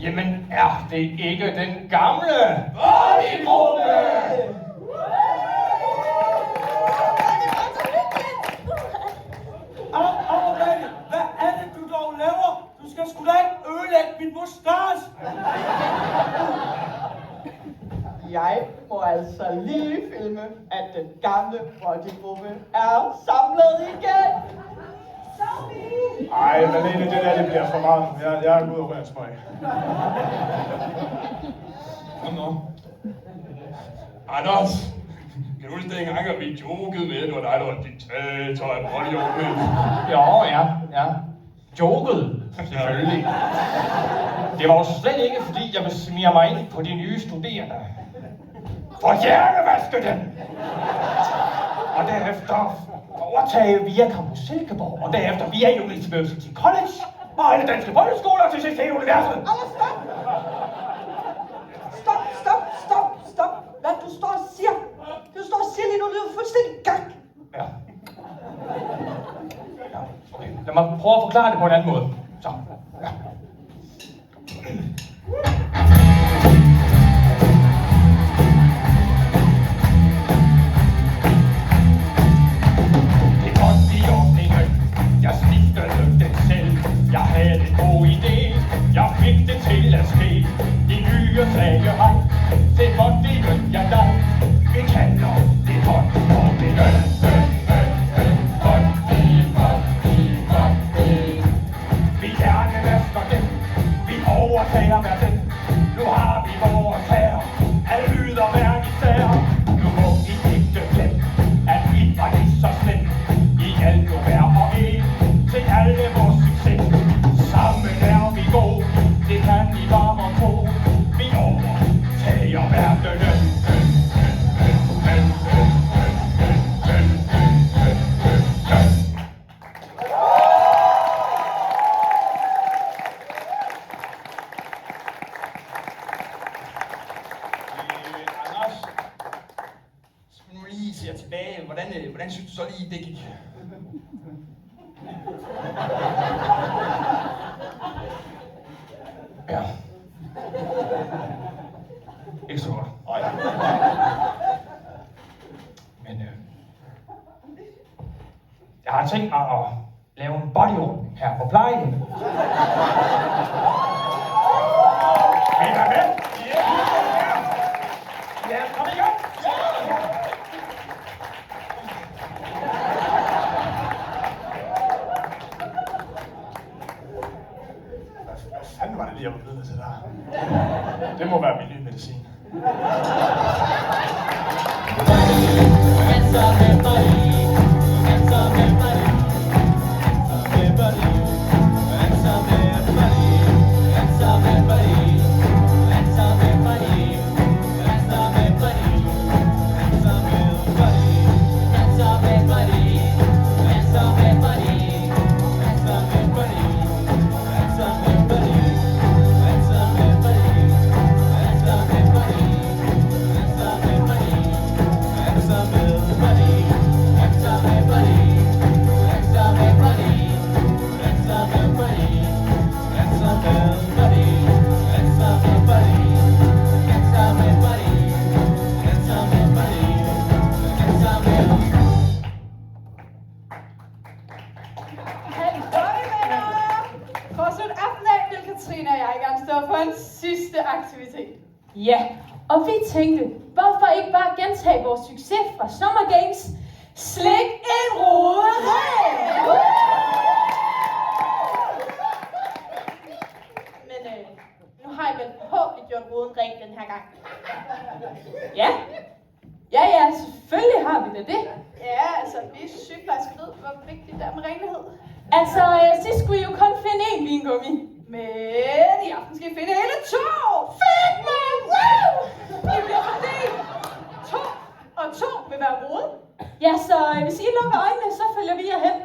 C: Jamen, er det ikke den gamle Boligruppe?
G: Hvad er det, du dog laver? Du skal sgu da ikke ødelægge min mustache!
D: Jeg må altså lige filme, at den gamle boligruppe er samlet igen.
E: Ej, Malene, det der, det bliver for meget. Jeg er ude og røre smøg.
F: Nå. Anders, kan du huske dengang, at vi jokede med, at det var dig, der var diktator af boligruppen?
C: Jo, ja. Joket, selvfølgelig. Det var jo slet ikke, fordi jeg vil smire mig ind på de nye studerende. For hjernevaske dem! Og derefter overtage via Campus Silkeborg, og derefter via University College, og alle danske folkeskoler til sidst hele universet.
D: Anders, stop! Hvad du står og siger? Du står og siger lige nu, det er fuldstændig gak.
C: Ja. Okay. Lad mig prøve at forklare det på en anden måde. Så. Ja. Jeg stiftede den selv. Jeg havde en god idé. Jeg fik det til at ske. De nye sagehej. Det var det, jeg dig. Vi kalder det Boligruppe. Vi hjernevasker dem. Vi overtager verden. Nu har vi vores herre. Alle yder hver især. Nu må I ikke glemme, at vi var lige så slemme. I alt jo hver og en. Til alle vores succes. Sammen er vi gode. Det kan I bare tro. Vi overtager verdenen.
E: Anders, hvis vi nu lige ser tilbage, hvordan synes du så lige, det gik?
C: Ja. Ikke så godt.
E: Nej.
C: Men jeg har tænkt mig at lave en bodyordning her på plejehjemmet. Vil I være med? Ja, kom i gang!
E: Hvad fanden var det lige, jeg var blevet til der? Det må være min nye medicin.
I: Buddy.
A: at slutte aftenen af, vil Katrine og jeg gerne stå for en sidste aktivitet.
H: Ja, og vi tænkte, hvorfor ikke bare gentage vores succes fra Summer Games? Slik en rode ren! Men nu har I vel forhåbentlig gjort roden ren den her gang. Ja. Ja, selvfølgelig har vi da det.
A: Ja, altså, vi sygeplejersker ved, hvor vigtigt det er med renlighed.
H: Altså, sidst skulle I jo kun finde én vingummi.
A: Men i aften skal I finde hele 2! Fedt, man! Woo! I bliver fordelt 2 og 2 vil være rode.
H: Ja, så hvis I lukker øjnene, så følger vi jer hen.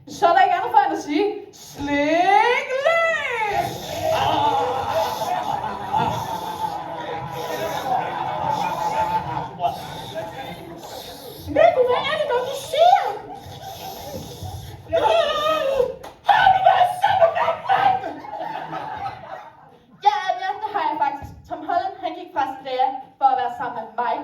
A: Så er der ikke andet for end at sige, slik løs!
H: Nico, hvad er det, du siger? Har du været sammen med manden?
A: Ja, det har jeg faktisk. Tom Holland, han gik fra Sverige for at være sammen med mig.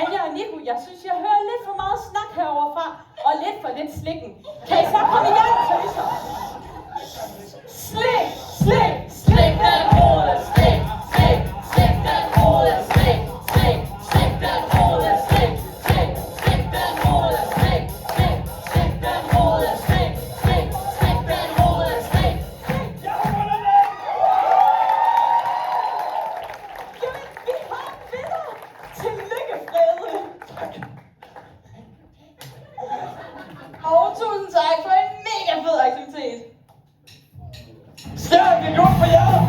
H: Anja og Nico, jeg synes, jeg hører lidt for meget snak heroverfra, og lidt for lidt slikken. Kan I så komme i gang, tøser? Slik, slik, slik den hoved, slik, slik, slik den hoved, slik, slik, slik den hoved, slik, slik, slik den hoved, slik, slik, slik den hoved, slik, slik, slik den hoved, slik. Jamen, vi har en vinder! Tillykke, Frede!
B: Og tusind tak for en mega fed aktivitet.
C: Stærkt, det er gjort for jer!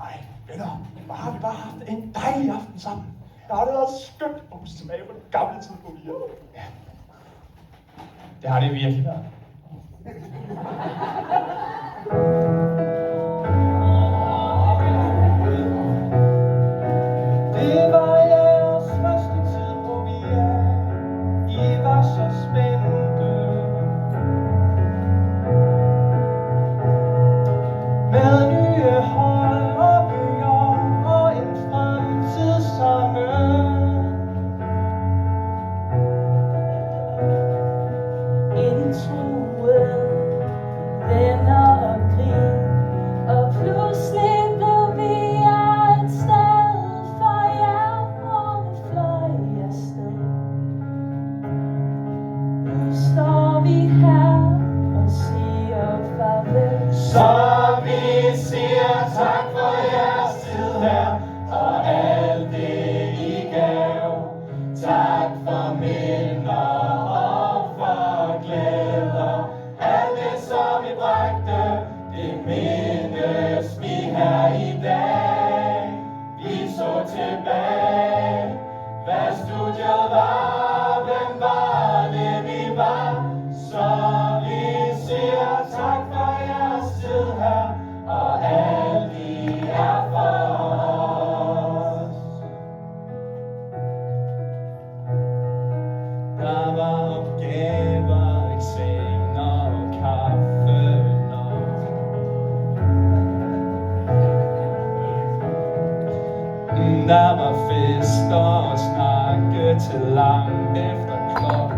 E: Ej, venner, hvor har vi bare haft en dejlig aften sammen. Der har det været skønt at huske tilbage på den gamle tid på Via.
C: Ja. Det har det virkelig været.
G: Det var jeres første tid på Via. I var så spændte. Med nye hold og bøger og en fremtidssange.
H: Introen, venner og grin, og pludselig blev vi et sted for jer, og nu fløj afsted. Nu står vi her og siger farvel.
G: Så vi siger tak for jeres tid her, og alt det I gav. Tak for minder og for glæder. Alt det som I bragte, det mindes vi her i dag. Vi så tilbage, hvad studiet var, hvem var det vi var. Så vi siger tak for jeres tid her, og alt I er for os. Der var opgaver, eksamener og kaffe nok. Der var fester og snakke til langt efter klok.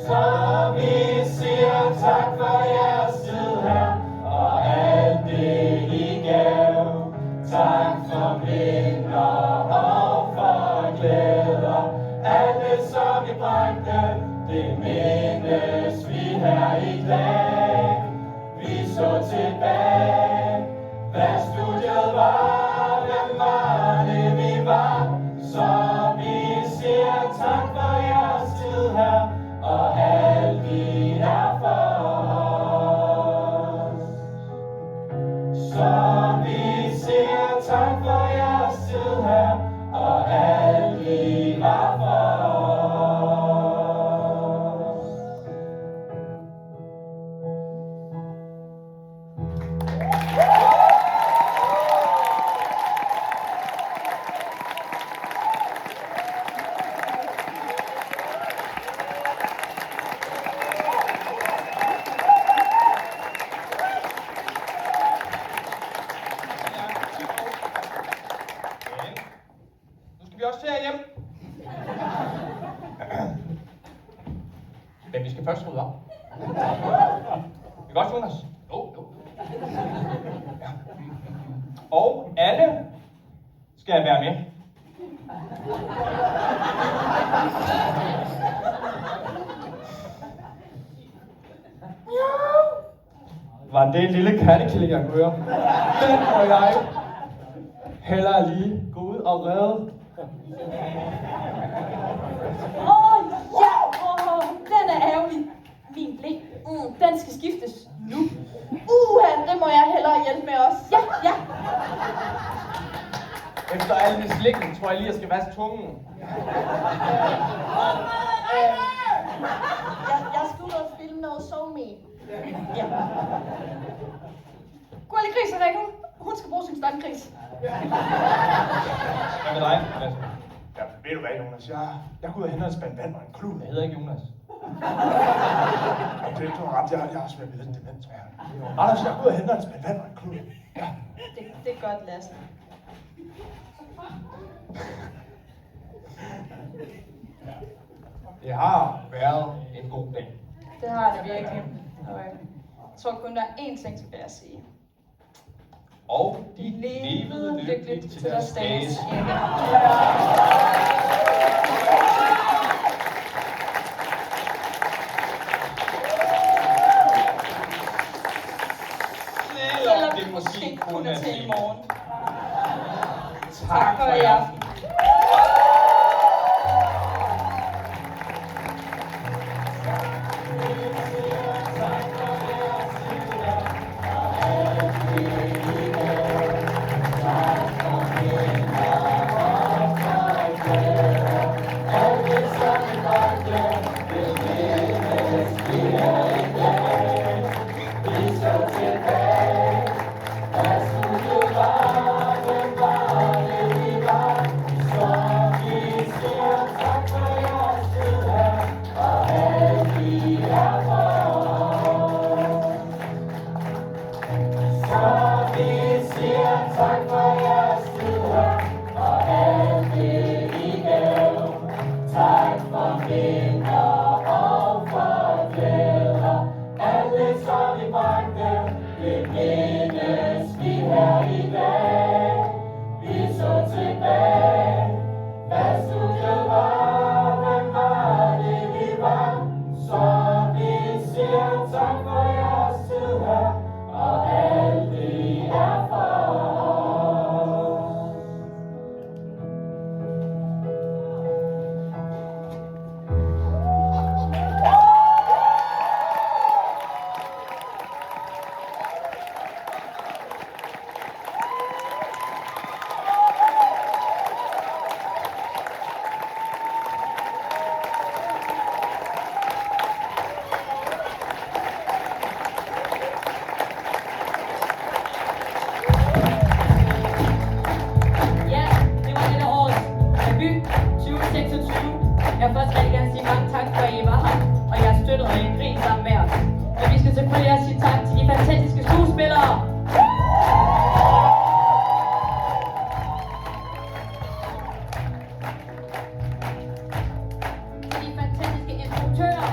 F: Så vi siger tak for jeres tid her, og alt det I gav. Tak for minder og for glæder. Alt det som I bragte, det mindes vi her i dag. Vi så tilbage, hvad studiet var, hvem var det vi var. Så vi siger tak for jeres tid her, og alt vi er for os. Så vi siger tak for jeres tid her, og alt vi var for os. Nu skal vi også hjem. Men vi skal først rydde op. Det er godt, Jonas? Jo. Ja. Og alle skal være med.
G: Var det en lille kattekilling, jeg kunne høre? Den må jeg hellere lige gå ud og redde.
B: Den er ærgerlig. Min ble, den skal skiftes nu. Det må jeg hellere hjælpe med også. Ja.
F: Efter alle de slikken, tror jeg lige, jeg skal vaske tungen.
D: Jeg skal ud og filme noget SoMe. Ja.
B: Gurli Gris er væk nu. Hun skal bruge sin standgris.
C: Hvad med dig, Jonas?
E: Ja, ved du hvad, Jonas? Jeg går ud og henter en spand vand og en klud.
C: Jeg hedder ikke Jonas.
E: Det er ret. Jeg har svært ved lidt dement, tror jeg. Anders, jeg går ud og henter en spand vand og en klud. Ja.
B: Det er godt, Lasse.
C: Det har været en god dag.
B: Det har det virkelig. Og jeg tror kun, der er én ting tilbage at sige.
C: Og
B: De levede lykkeligt til deres dages ende.
C: Selvom det måske kun er til i morgen.
B: Tak for i aften.
H: Jeg vil først rigtig gerne sige mange tak for, at I var her, og jeg har støttet og I grin sammen med os. Men vi skal selvfølgelig også sige tak til de fantastiske skuespillere. Til de fantastiske instruktører.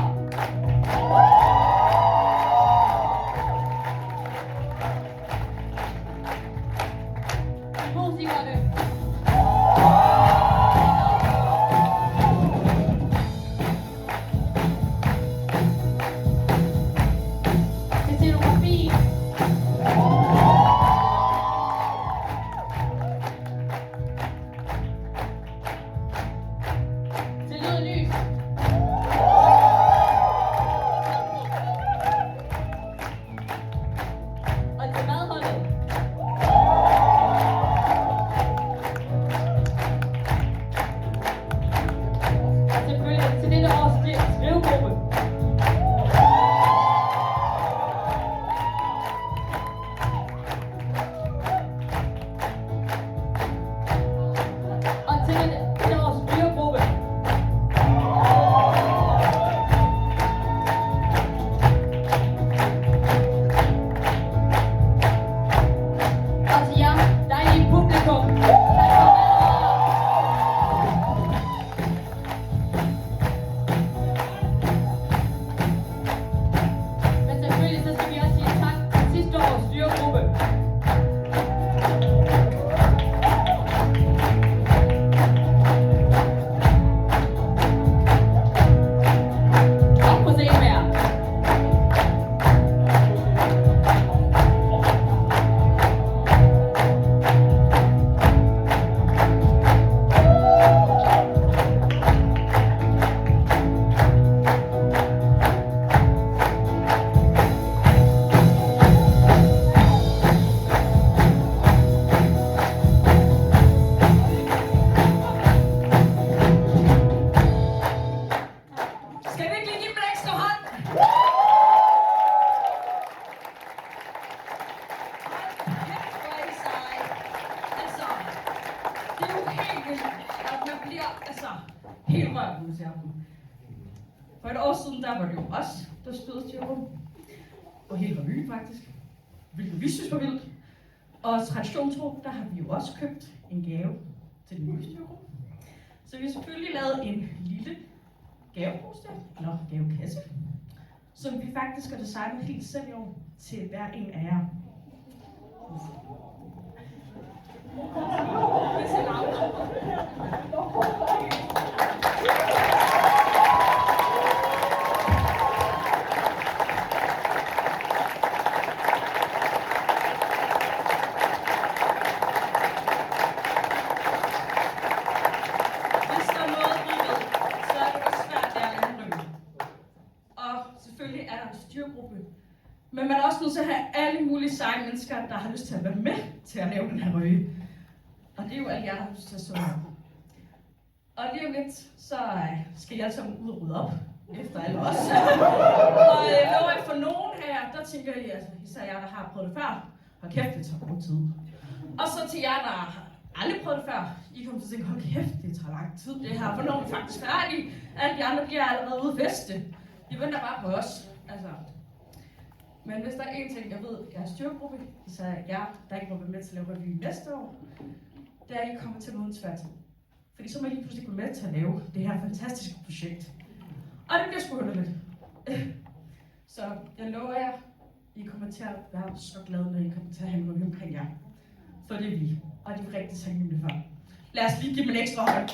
I: et år siden, der var det jo os, der stod styregruppen. Og hele revyen faktisk. Hvilket vi synes var vildt. Og tradition tro, der har vi jo også købt en gave til den nye styregruppe. Så vi har selvfølgelig lavet en lille gavepose eller gavekasse, som vi faktisk har designet helt selv i år til hver en af jer. Men man er også nødt til at have alle mulige seje mennesker, der har lyst til at være med til at lave den her røge. Og det er jo alle jer, der har lyst til at stå her. Og lige om lidt, så skal I alle sammen ud og rydde op efter alle os. Og lover jeg for nogen af jer, der tænker I, altså især jer, der har prøvet det før, hold kæft, det tager god tid. Og så til jer, der har aldrig prøvet det før, I kommer til at tænke, hold kæft, det tager lang tid det her. Hvornår er vi faktisk færdige? Alle de andre, de er allerede ude at feste. De venter bare på os. Altså. Men hvis der er en ting, jeg ved, jeg er styregruppe, så er jeg, der ikke må være med til at lave revy næste år, det er, at I kommer til uden tværtid. Fordi så må I lige pludselig gå med til at lave det her fantastiske projekt. Og det bliver sgu underligt. Så jeg lover jer, I kommer til at være så glade, når I kommer til at have noget omkring jer. For det er vi, og det er rigtig taknemmelige for. Lad os lige give dem en ekstra hånd.